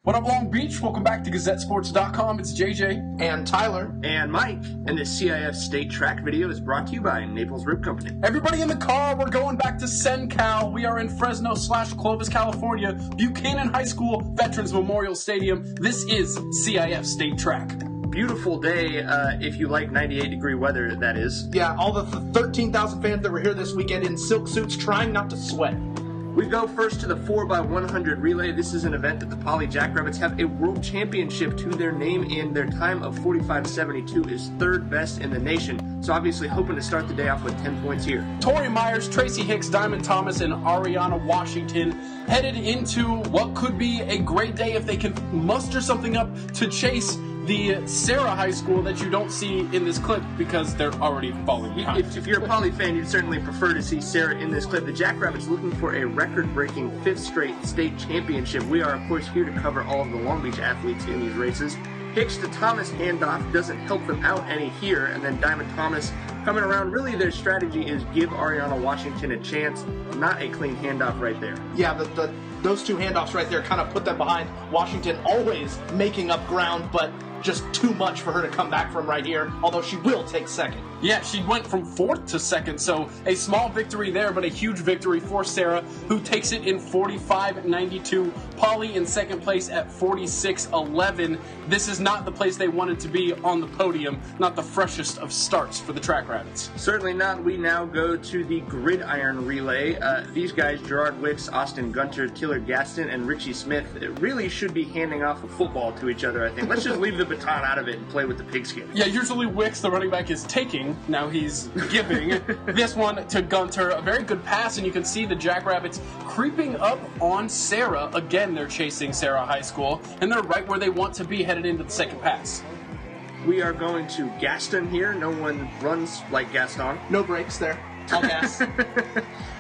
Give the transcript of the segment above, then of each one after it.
What up, Long Beach? Welcome back to GazetteSports.com. It's JJ. And Tyler. And Mike. And this CIF State Track video is brought to you by Naples Rib Company. Everybody in the car, we're going back to SenCal. We are in Fresno/Clovis, California, Buchanan High School, Veterans Memorial Stadium. This is CIF State Track. Beautiful day, if you like 98-degree weather, that is. Yeah, all the 13,000 fans that were here this weekend in silk suits trying not to sweat. We go first to the 4x100 relay. This is an event that the Poly Jackrabbits have a world championship to their name in. Their time of 45.72 is third best in the nation. So obviously hoping to start the day off with 10 points here. Tori Myers, Tracy Hicks, Diamond Thomas, and Ariana Washington headed into what could be a great day if they can muster something up to chase the Sarah High School that you don't see in this clip because they're already falling behind. If you're a Poly fan, you'd certainly prefer to see Sarah in this clip. The Jackrabbits looking for a record-breaking 5th straight state championship. We are, of course, here to cover all of the Long Beach athletes in these races. Hicks to Thomas handoff doesn't help them out any here, and then Diamond Thomas coming around. Really, their strategy is give Ariana Washington a chance, not a clean handoff right there. Yeah, those two handoffs right there kind of put them behind. Washington always making up ground, but just too much for her to come back from right here, although she will take second. Yeah, she went from 4th to 2nd, so a small victory there, but a huge victory for Sarah, who takes it in 45.92. Poly in second place at 46.11. This is not the place they wanted to be on the podium, not the freshest of starts for the Track Rabbits. Certainly not. We now go to the Gridiron Relay. These guys, Gerard Wicks, Austin Gunter, Tiller Gaston, and Richie Smith, really should be handing off a football to each other, I think. Let's just leave the baton out of it and play with the pigskin. Yeah, usually Wicks, the running back, is taking. Now he's giving. This one to Gunter. A very good pass, and you can see the Jackrabbits creeping up on Sarah. Again, they're chasing Sarah High School, and they're right where they want to be headed into the second pass. We are going to Gaston here. No one runs like Gaston. No brakes there. All gas.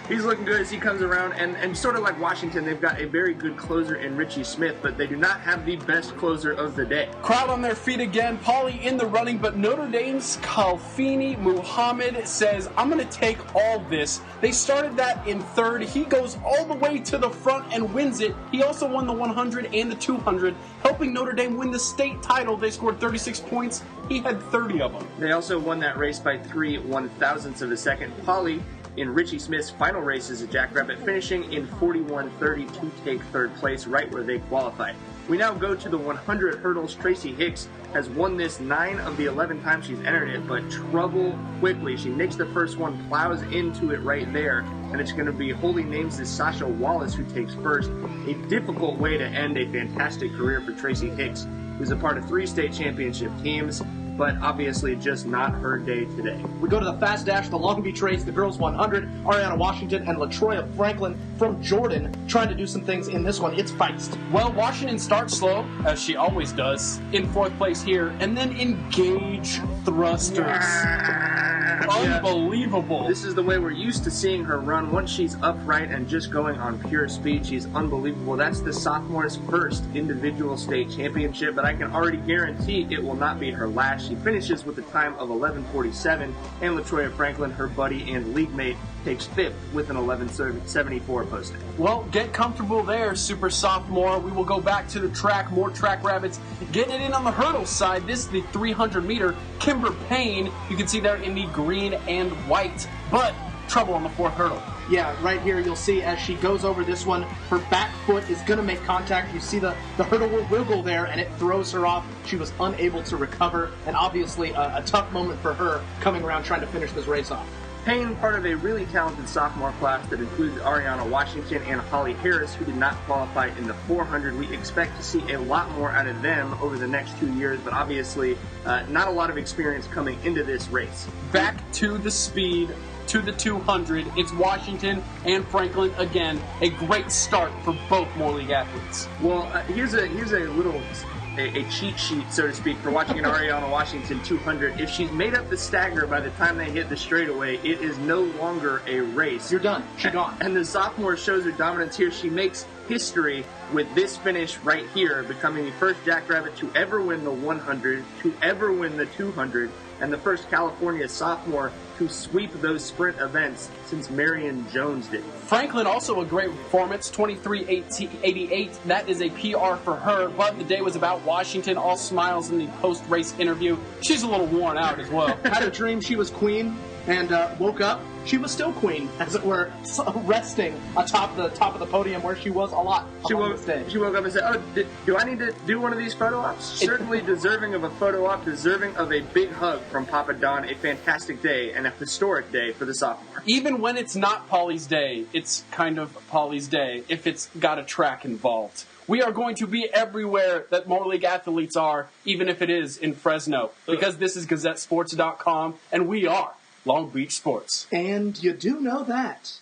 He's looking good as he comes around, and sort of like Washington, they've got a very good closer in Richie Smith, but they do not have the best closer of the day. Crowd on their feet again, Poly in the running, but Notre Dame's Khalfini Muhammad says, I'm going to take all this. They started that in 3rd. He goes all the way to the front and wins it. He also won the 100 and the 200, helping Notre Dame win the state title. They scored 36 points. He had 30 of them. They also won that race by 3 1/1000ths of a second. Poly in Richie Smith's final race as a Jackrabbit, finishing in 41.30 to take 3rd place, right where they qualified. We now go to the 100 hurdles. Tracy Hicks has won this 9 of the 11 times she's entered it, but trouble quickly. She nicks the first one, plows into it right there, and it's going to be holding names as Sasha Wallace who takes first. A difficult way to end a fantastic career for Tracy Hicks, who's a part of 3 state championship teams, but obviously just not her day today. We go to the fast dash, the Long Beach race, the girls 100, Ariana Washington and LaTroya Franklin from Jordan trying to do some things in this one. It's feist. Well, Washington starts slow, as she always does, in 4th place here, and then engage thrusters. Unbelievable. This is the way we're used to seeing her run. Once she's upright and just going on pure speed, she's unbelievable. That's the sophomore's first individual state championship, but I can already guarantee it will not be her last. She finishes with a time of 11.47, and LaTroya Franklin, her buddy and league mate, takes 5th with an 11.74 posting. Well, get comfortable there, super sophomore. We will go back to the track. More Track Rabbits getting it in on the hurdle side. This is the 300-meter. Kimber Payne, you can see there in the green and white, but trouble on the 4th hurdle. Yeah, right here you'll see as she goes over this one, her back foot is going to make contact. You see the hurdle will wiggle there, and it throws her off. She was unable to recover, and obviously a tough moment for her coming around trying to finish this race off. Payne, part of a really talented sophomore class that includes Ariana Washington and Holly Harris, who did not qualify in the 400. We expect to see a lot more out of them over the next 2 years, but obviously not a lot of experience coming into this race. Back to the speed, to the 200. It's Washington and Franklin again. A great start for both Moore League athletes. Well, here's a little a cheat sheet, so to speak, for watching an Ariana Washington 200. If she's made up the stagger by the time they hit the straightaway, it is no longer a race. You're done. She's gone. And the sophomore shows her dominance here. She makes history with this finish right here, becoming the first Jackrabbit to ever win the 100, to ever win the 200, and the first California sophomore to sweep those sprint events since Marion Jones did. Franklin, also a great performance, 23:88. That is a PR for her, but the day was about Washington. All smiles in the post-race interview. She's a little worn out as well. Had a dream she was queen and woke up. She was still queen, as it were, resting atop the top of the podium where she was a lot. She woke up and said, "Oh, do I need to do one of these photo ops?" Certainly deserving of a photo op, deserving of a big hug from Papa Don. A fantastic day and a historic day for the sophomore. Even when it's not Polly's day, it's kind of Polly's day if it's got a track involved. We are going to be everywhere that Motor League athletes are, even if it is in Fresno, because this is GazetteSports.com, and we are Long Beach Sports. And you do know that.